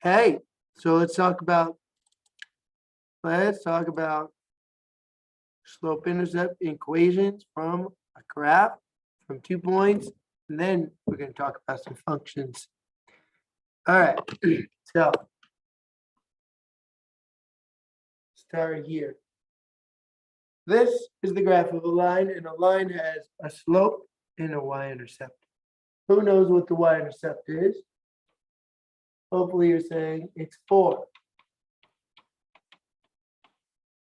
Hey, so let's talk about slope-intercept equations from a graph from 2 points, and then we're going to talk about some functions. All right, so start here. This is the graph of a line, and a line has a slope and a y-intercept. Who knows what the y-intercept is? Hopefully you're saying it's 4.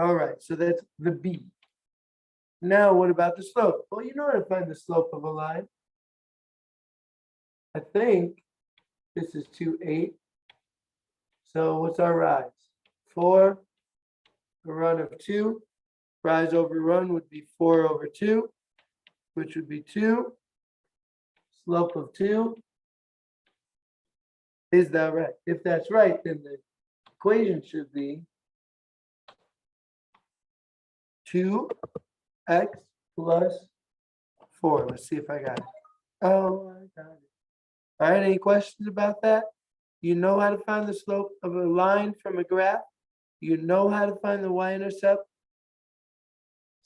All right, so that's the B. Now, what about the slope? Well, you know how to find the slope of a line. I think this is 2, 8. So what's our rise? 4, a run of 2. Rise over run would be 4 over 2, which would be 2. Slope of 2. Is that right? If that's right, then the equation should be 2x plus 4. Let's see if I got it. Oh, I got it. All right, any questions about that? You know how to find the slope of a line from a graph? You know how to find the y-intercept?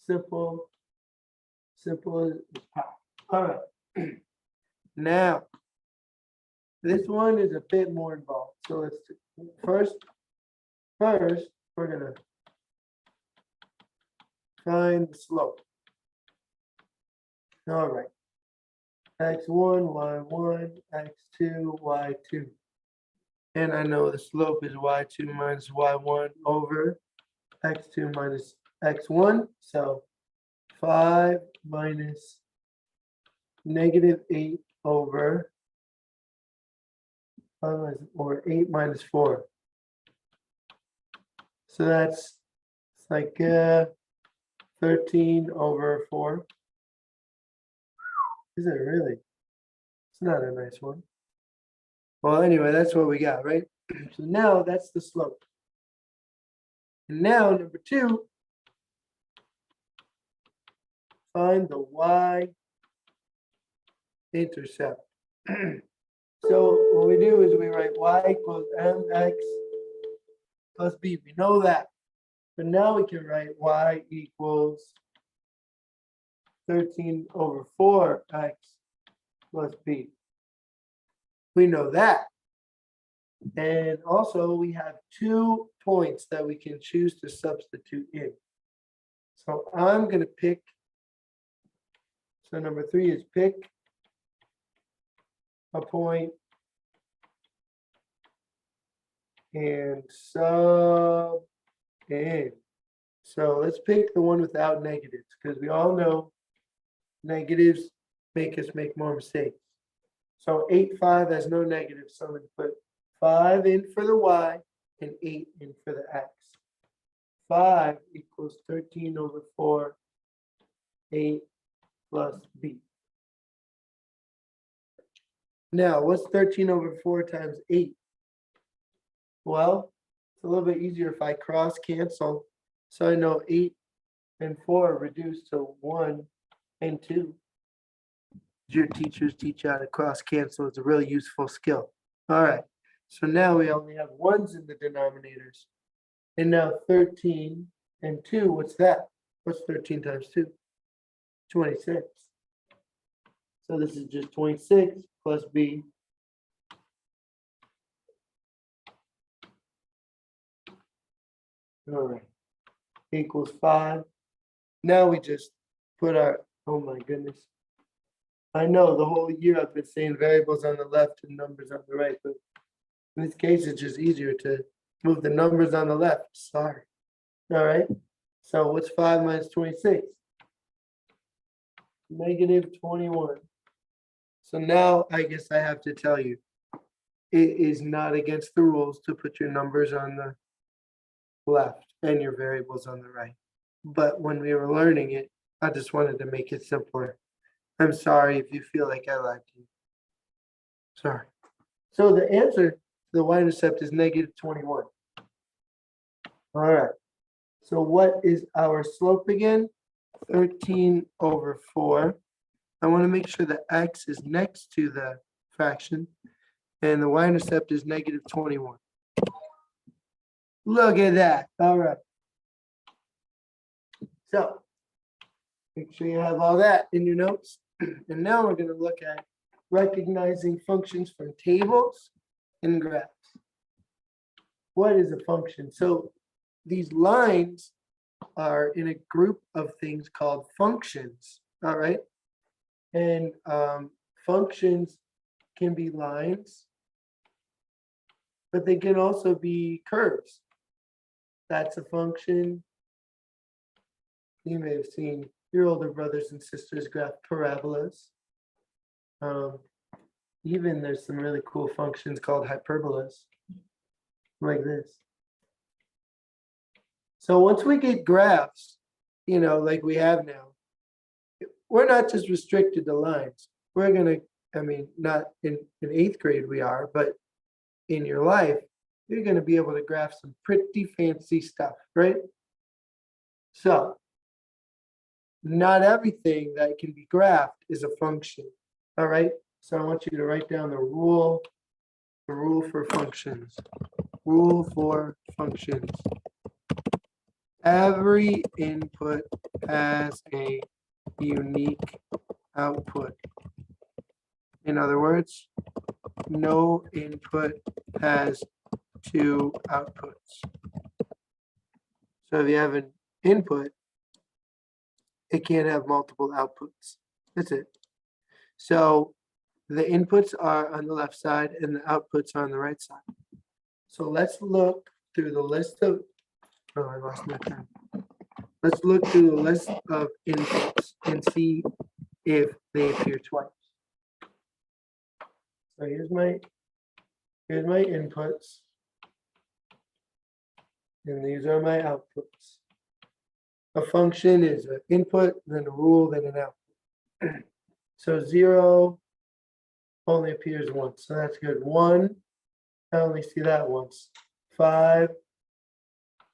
Simple as pie. All right. Now, this one is a bit more involved. So let's do first we're gonna find the slope. All right. X1, y1, x2, y2. And I know the slope is y2 minus y1 over x2 minus x1. So 5 minus -8 over 8 minus 4. So that's like 13 over 4. Is it really? It's not a nice one. Well, anyway, that's what we got, right? So now that's the slope. And now number 2, find the y-intercept. So what we do is we write y equals mx plus b. We know that. But now we can write y equals 13 over 4x plus b. We know that. And also we have 2 points that we can choose to substitute in. So I'm going to pick, so number 3 is pick a point and sub in. So let's pick the one without negatives, because we all know negatives make us make more mistakes. So 8, 5 has no negatives, so I'm going to put 5 in for the y and 8 in for the x. 5 equals 13 over 4, 8 plus b. Now, what's 13 over 4 times 8? Well, it's a little bit easier if I cross cancel. So I know 8 and 4 are reduced to 1 and 2. Your teachers teach you how to cross cancel. It's a really useful skill. All right. So now we only have 1s in the denominators. And now 13 and 2, what's that? What's 13 times 2? 26. So this is just 26 plus b. All right. Equals 5. Now we just put our, oh my goodness. I know the whole year I've been saying variables on the left and numbers on the right, but in this case, it's just easier to move the numbers on the left. Sorry. All right. So what's 5 minus 26? -21. So now I guess I have to tell you, it is not against the rules to put your numbers on the left and your variables on the right. But when we were learning it, I just wanted to make it simpler. I'm sorry if you feel like I lied to you. Sorry. So the answer to the y-intercept is -21. All right. So what is our slope again? 13 over 4. I want to make sure the x is next to the fraction, and the y-intercept is -21. Look at that. All right. So make sure you have all that in your notes. And now we're going to look at recognizing functions from tables and graphs. What is a function? So these lines are in a group of things called functions. All right. And functions can be lines, but they can also be curves. That's a function. You may have seen your older brothers and sisters graph parabolas. Even there's some really cool functions called hyperbolas, like this. So once we get graphs, like we have now, we're not just restricted to lines. We're going to, not in 8th grade we are, but in your life, you're going to be able to graph some pretty fancy stuff, right? So not everything that can be graphed is a function, all right? So I want you to write down the rule for functions. Rule for functions. Every input has a unique output. In other words, no input has two outputs. So if you have an input, it can't have multiple outputs. That's it. So the inputs are on the left side and the outputs are on the right side. So let's look through the list of, oh, I lost my pen. Let's look through the list of inputs and see if they appear twice. So here's my inputs, and these are my outputs. A function is an input, then a rule, then an output. So 0 only appears once, so that's good. 1, I only see that once. 5,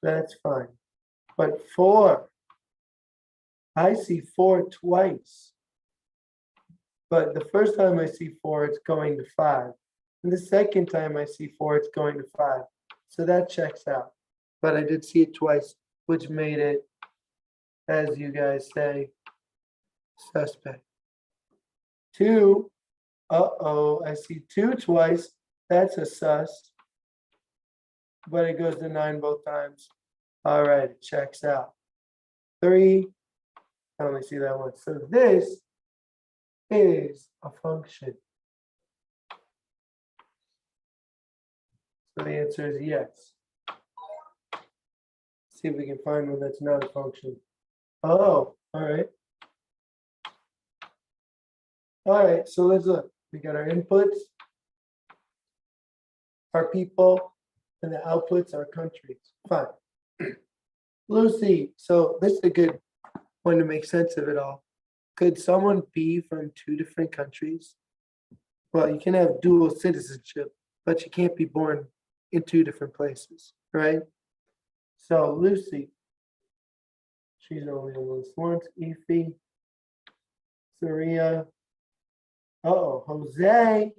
that's fine. But 4, I see 4 twice. But the first time I see 4, it's going to 5. And the second time I see 4, it's going to 5. So that checks out. But I did see it twice, which made it, as you guys say, suspect. 2, I see 2 twice. That's a sus. But it goes to 9 both times. All right, it checks out. 3, I only see that once. So this is a function. So the answer is yes. See if we can find one that's not a function. Oh, all right. All right, so let's look. We got our inputs, our people, and the outputs are countries. Fine. Lucy, so this is a good one to make sense of it all. Could someone be from 2 different countries? Well, you can have dual citizenship, but you can't be born in 2 different places, right? So Lucy, she's only on this once. Ify, Saria, Jose.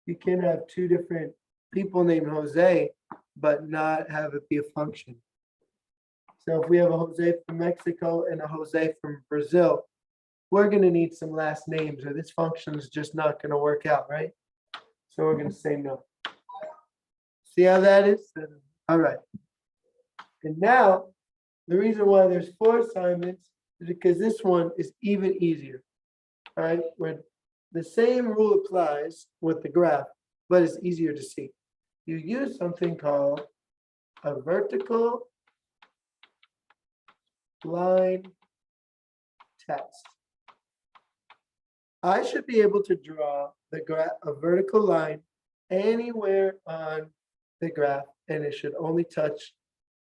You can have 2 different people named Jose, but not have it be a function. So if we have a Jose from Mexico and a Jose from Brazil, we're going to need some last names or this function is just not going to work out, right? So we're going to say no. See how that is? All right. And now, the reason why there's 4 assignments is because this one is even easier. All right, where the same rule applies with the graph, but it's easier to see. You use something called a vertical line test. I should be able to draw a vertical line anywhere on the graph, and it should only touch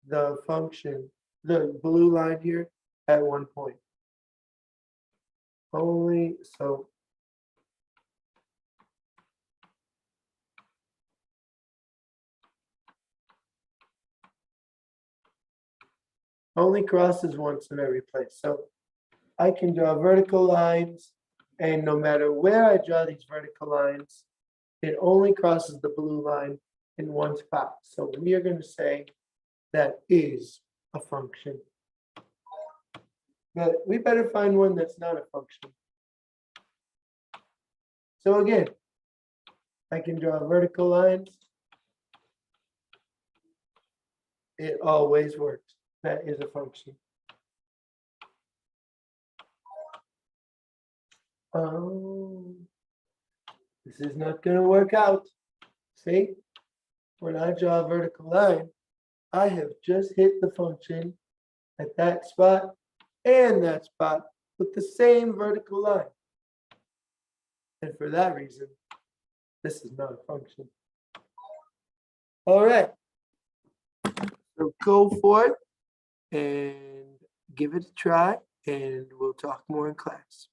the function, the blue line here, at one point. Only so. Only crosses once in every place. So I can draw vertical lines, and no matter where I draw these vertical lines, it only crosses the blue line in one spot. So we are going to say that is a function. But we better find one that's not a function. So again, I can draw vertical lines. It always works. That is a function. Oh, this is not going to work out. See, when I draw a vertical line, I have just hit the function at that spot and that spot with the same vertical line. And for that reason, this is not a function. All right. So go for it and give it a try, and we'll talk more in class.